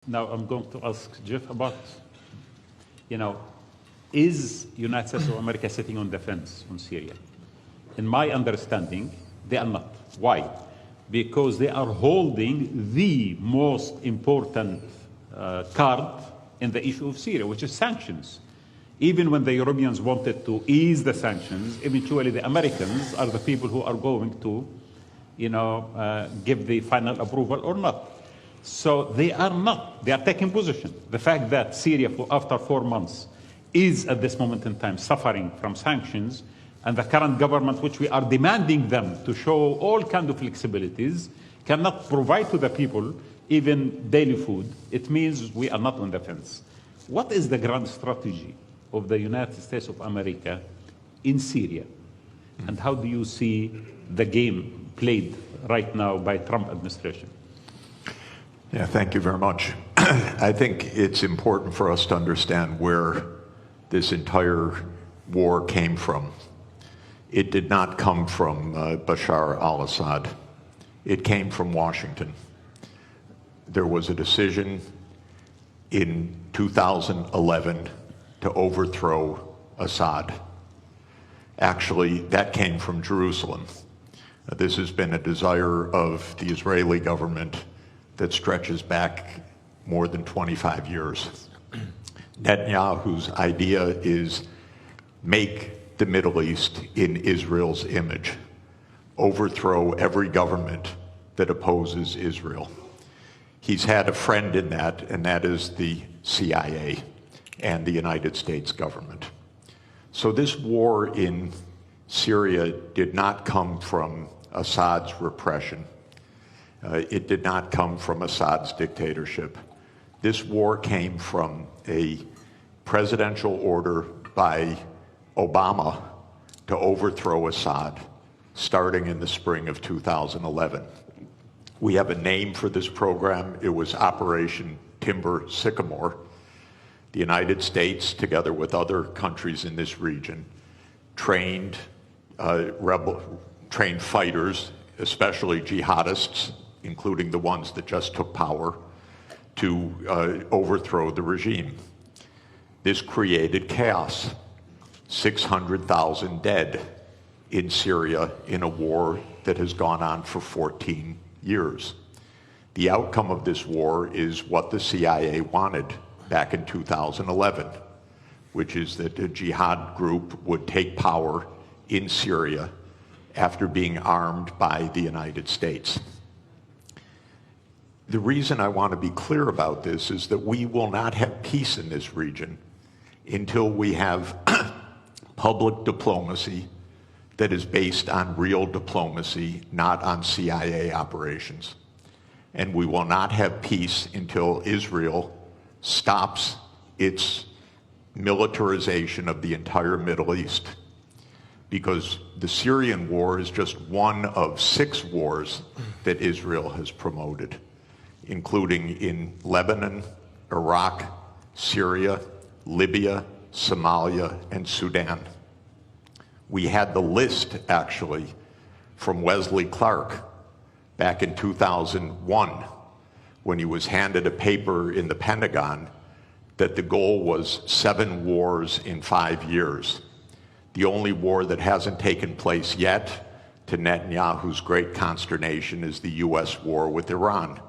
Now I'm going to ask Jeff about, is United States of America sitting on the fence on Syria? In my understanding, they are not. Why? Because they are holding the most important card in the issue of Syria, which is sanctions. Even when the Europeans wanted to ease the sanctions, eventually the Americans are the people who are going to, give the final approval or not. So they are not. They are taking position. The fact that Syria, after 4 months, is at this moment in time suffering from sanctions, and the current government, which we are demanding them to show all kinds of flexibilities, cannot provide to the people even daily food, it means we are not on the fence. What is the grand strategy of the United States of America in Syria? And how do you see the game played right now by Trump administration? Yeah, thank you very much. I think it's important for us to understand where this entire war came from. It did not come from Bashar al-Assad. It came from Washington. There was a decision in 2011 to overthrow Assad. Actually, that came from Jerusalem. This has been a desire of the Israeli government that stretches back more than 25 years. Netanyahu's idea is make the Middle East in Israel's image, overthrow every government that opposes Israel. He's had a friend in that, and that is the CIA and the United States government. So this war in Syria did not come from Assad's repression. It did not come from Assad's dictatorship. This war came from a presidential order by Obama to overthrow Assad, starting in the spring of 2011. We have a name for this program. It was Operation Timber Sycamore. The United States, together with other countries in this region, trained fighters, especially jihadists, including the ones that just took power, to overthrow the regime. This created chaos. 600,000 dead in Syria in a war that has gone on for 14 years. The outcome of this war is what the CIA wanted back in 2011, which is that a jihad group would take power in Syria after being armed by the United States. The reason I want to be clear about this is that we will not have peace in this region until we have public diplomacy that is based on real diplomacy, not on CIA operations. And we will not have peace until Israel stops its militarization of the entire Middle East. Because the Syrian war is just one of 6 wars that Israel has promoted, including in Lebanon, Iraq, Syria, Libya, Somalia, and Sudan. We had the list, actually, from Wesley Clark back in 2001, when he was handed a paper in the Pentagon that the goal was 7 wars in 5 years. The only war that hasn't taken place yet, to Netanyahu's great consternation, is the US war with Iran,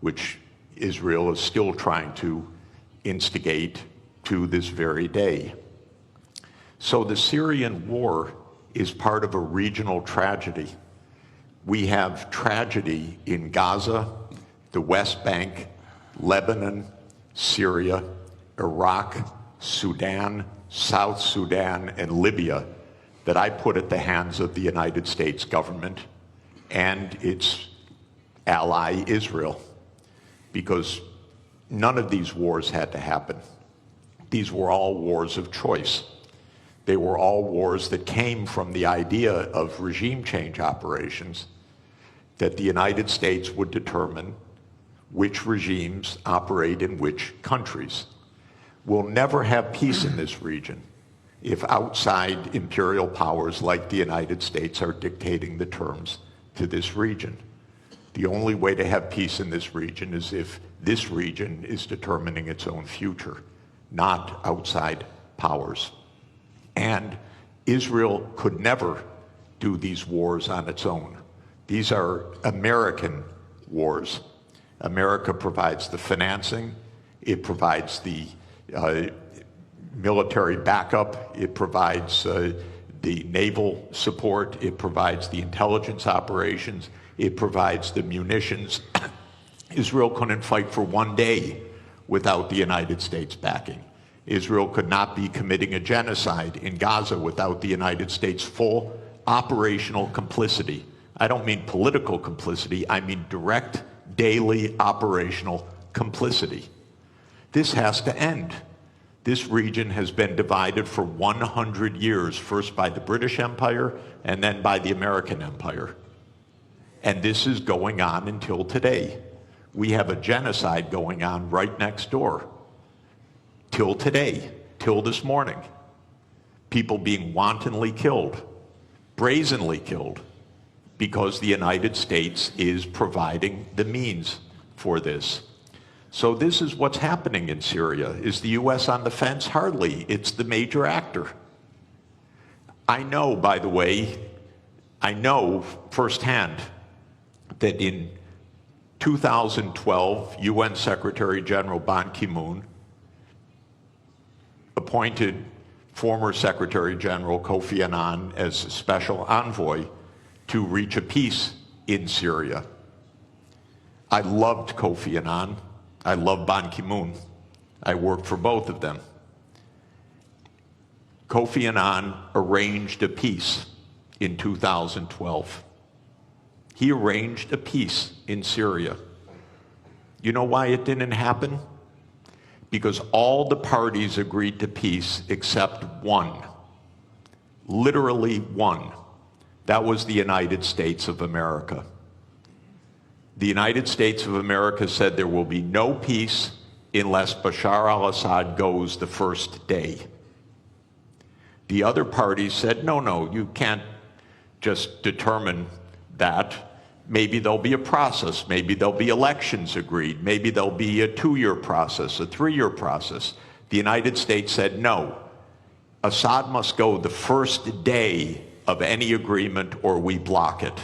which Israel is still trying to instigate to this very day. So the Syrian war is part of a regional tragedy. We have tragedy in Gaza, the West Bank, Lebanon, Syria, Iraq, Sudan, South Sudan, and Libya that I put at the hands of the United States government and its ally Israel, because none of these wars had to happen. These were all wars of choice. They were all wars that came from the idea of regime change operations, that the United States would determine which regimes operate in which countries. We'll never have peace in this region if outside imperial powers like the United States are dictating the terms to this region. The only way to have peace in this region is if This region is determining its own future, not outside powers. And Israel could never do these wars on its own. These are American wars. America provides the financing, it provides the military backup, it provides the naval support, it provides the intelligence operations, it provides the munitions. Israel couldn't fight for one day without the United States backing. Israel could not be committing a genocide in Gaza without the United States' full operational complicity. I don't mean political complicity, I mean direct, daily operational complicity. This has to end. This region has been divided for 100 years, first by the British Empire and then by the American Empire. And this is going on until today. We have a genocide going on right next door. Till today, till this morning. People being wantonly killed, brazenly killed, because the United States is providing the means for this. So this is what's happening in Syria. Is the U.S. on the fence? Hardly. It's the major actor. I know, by the way, I know firsthand that in 2012, UN Secretary General Ban Ki-moon appointed former Secretary General Kofi Annan as a special envoy to reach a peace in Syria. I loved Kofi Annan. I love Ban Ki-moon. I worked for both of them. Kofi Annan arranged a peace in 2012. He arranged a peace in Syria. You know why it didn't happen? Because all the parties agreed to peace except one. Literally one. That was the United States of America. The United States of America said there will be no peace unless Bashar al-Assad goes the first day. The other parties said, no, you can't just determine that. Maybe there'll be a process, maybe there'll be elections agreed, maybe there'll be a 2-year process, a 3-year process. The United States said no. Assad must go the first day of any agreement or we block it.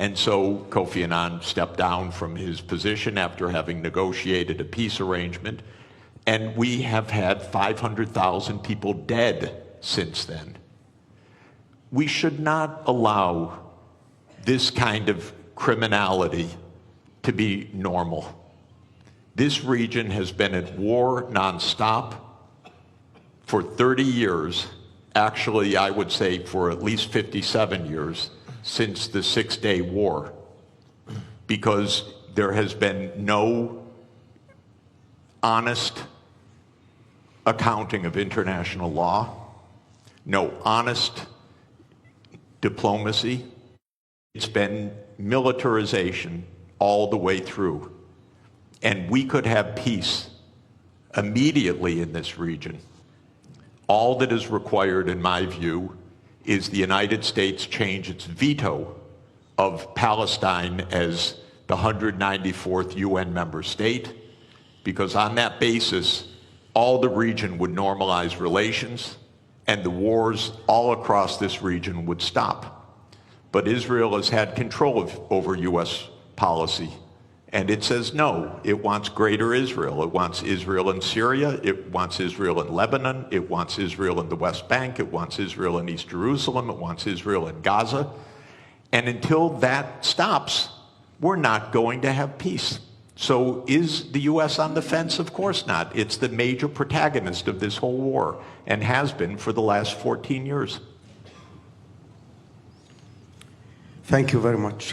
And so Kofi Annan stepped down from his position after having negotiated a peace arrangement, and we have had 500,000 people dead since then. We should not allow this kind of criminality to be normal. This region has been at war nonstop for 30 years, actually I would say for at least 57 years, since the Six-Day War, because there has been no honest accounting of international law, no honest diplomacy. It's been militarization all the way through. And we could have peace immediately in this region. All that is required, in my view, is the United States change its veto of Palestine as the 194th UN member state, because on that basis, all the region would normalize relations and the wars all across this region would stop. But Israel has had control over U.S. policy, and it says no. It wants greater Israel. It wants Israel in Syria. It wants Israel in Lebanon. It wants Israel in the West Bank. It wants Israel in East Jerusalem. It wants Israel in Gaza. And until that stops, we're not going to have peace. So is the U.S. on the fence? Of course not. It's the major protagonist of this whole war and has been for the last 14 years. Thank you very much,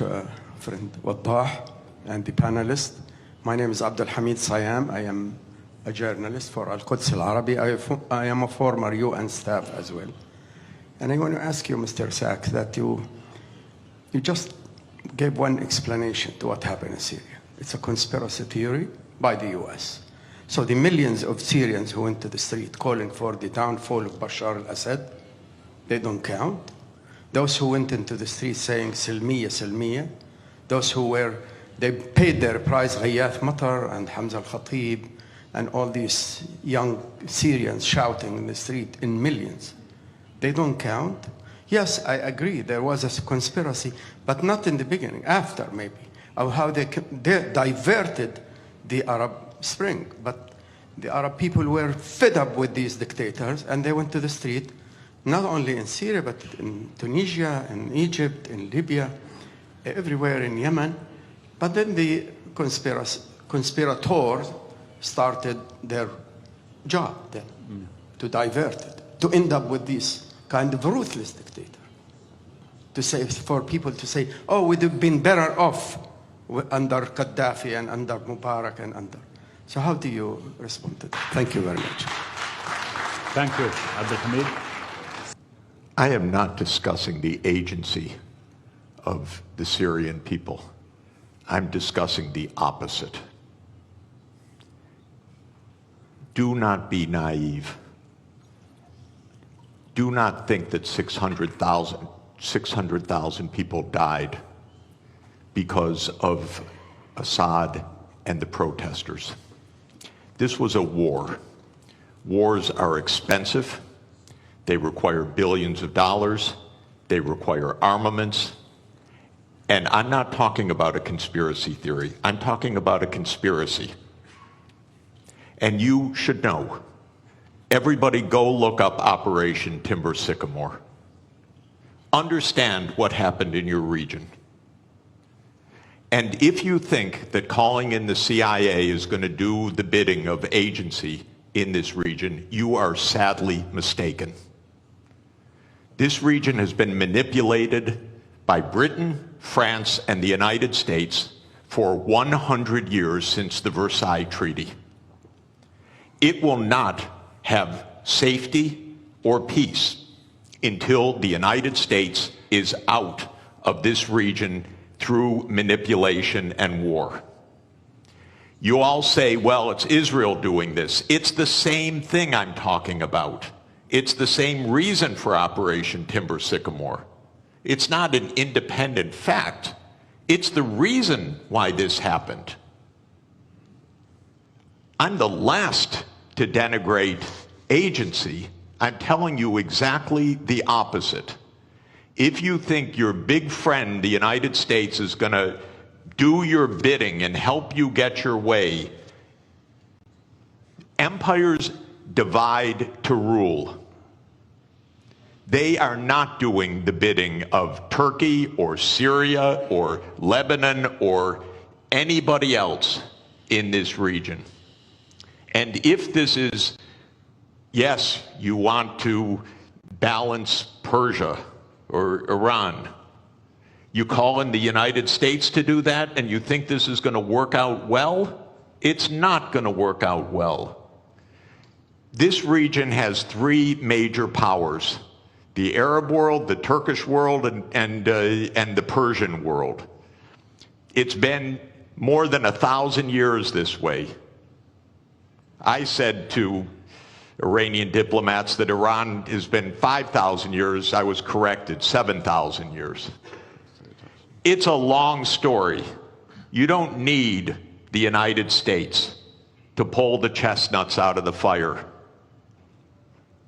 friend Wadah and the panelists. My name is Abdul Hamid Sayam. I am a journalist for Al-Quds Al-Arabi. I am a former UN staff as well. And I want to ask you, Mr. Sachs, that you just gave one explanation to what happened in Syria. It's a conspiracy theory by the US. So the millions of Syrians who went to the street calling for the downfall of Bashar al-Assad, they don't count. Those who went into the street saying Silmiya, Silmiya, those who were They paid their price, Ghayath Matar and Hamza al-Khatib, and all these young Syrians shouting in the street in millions. They don't count. Yes, I agree, there was a conspiracy, but not in the beginning, after maybe, of how they diverted the Arab Spring. But the Arab people were fed up with these dictators, and they went to the street, not only in Syria, but in Tunisia, in Egypt, in Libya, everywhere in Yemen. But then the conspirators started their job then, to divert it, to end up with this kind of ruthless dictator. To say, for people to say, oh, we'd have been better off under Gaddafi and under Mubarak and under. So how do you respond to that? Thank you very much. Thank you, Abdul Hamid. I am not discussing the agency of the Syrian people. I'm discussing the opposite. Do not be naive. Do not think that 600,000 people died because of Assad and the protesters. This was a war. Wars are expensive. They require billions of dollars. They require armaments. And I'm not talking about a conspiracy theory. I'm talking about a conspiracy. And you should know. Everybody go look up Operation Timber Sycamore. Understand what happened in your region. And if you think that calling in the CIA is going to do the bidding of agency in this region, you are sadly mistaken. This region has been manipulated by Britain, France, and the United States for 100 years since the Versailles Treaty. It will not have safety or peace until the United States is out of this region through manipulation and war. You all say, well, it's Israel doing this. It's the same thing I'm talking about. It's the same reason for Operation Timber Sycamore. It's not an independent fact. It's the reason why this happened. I'm the last to denigrate agency. I'm telling you exactly the opposite. If you think your big friend, the United States, is going to do your bidding and help you get your way, empires divide to rule. They are not doing the bidding of Turkey or Syria or Lebanon or anybody else in this region. And if this is, yes, you want to balance Persia or Iran, you call in the United States to do that, and you think this is going to work out well? It's not going to work out well. This region has three major powers: the Arab world, the Turkish world, and the Persian world. It's been more than 1,000 years this way. I said to Iranian diplomats that Iran has been 5,000 years. I was corrected, 7,000 years. It's a long story. You don't need the United States to pull the chestnuts out of the fire.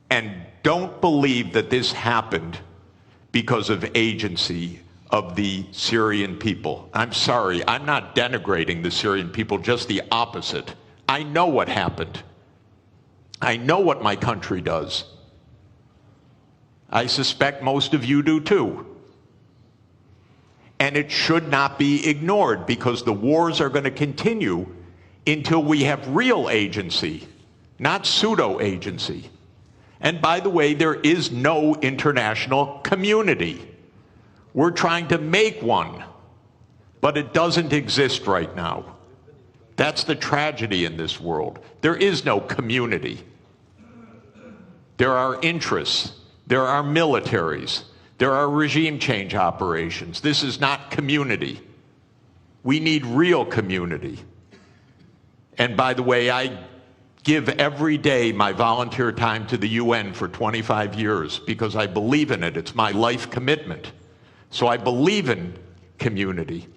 And don't believe that this happened because of agency of the Syrian people. I'm sorry, I'm not denigrating the Syrian people, just the opposite. I know what happened. I know what my country does. I suspect most of you do too. And it should not be ignored, because the wars are going to continue until we have real agency, not pseudo-agency. And by the way, there is no international community. We're trying to make one, but it doesn't exist right now. That's the tragedy in this world. There is no community. There are interests. There are militaries. There are regime change operations. This is not community. We need real community. And by the way, I give every day my volunteer time to the UN for 25 years because I believe in it. It's my life commitment. So I believe in community.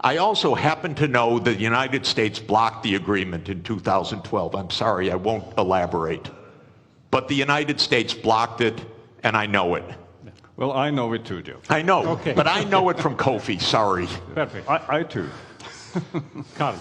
I also happen to know that the United States blocked the agreement in 2012. I'm sorry, I won't elaborate. But the United States blocked it, and I know it. Well, I know it too, Joe. I know, Okay. but I know it from Kofi, sorry. Perfect. I too. Carl.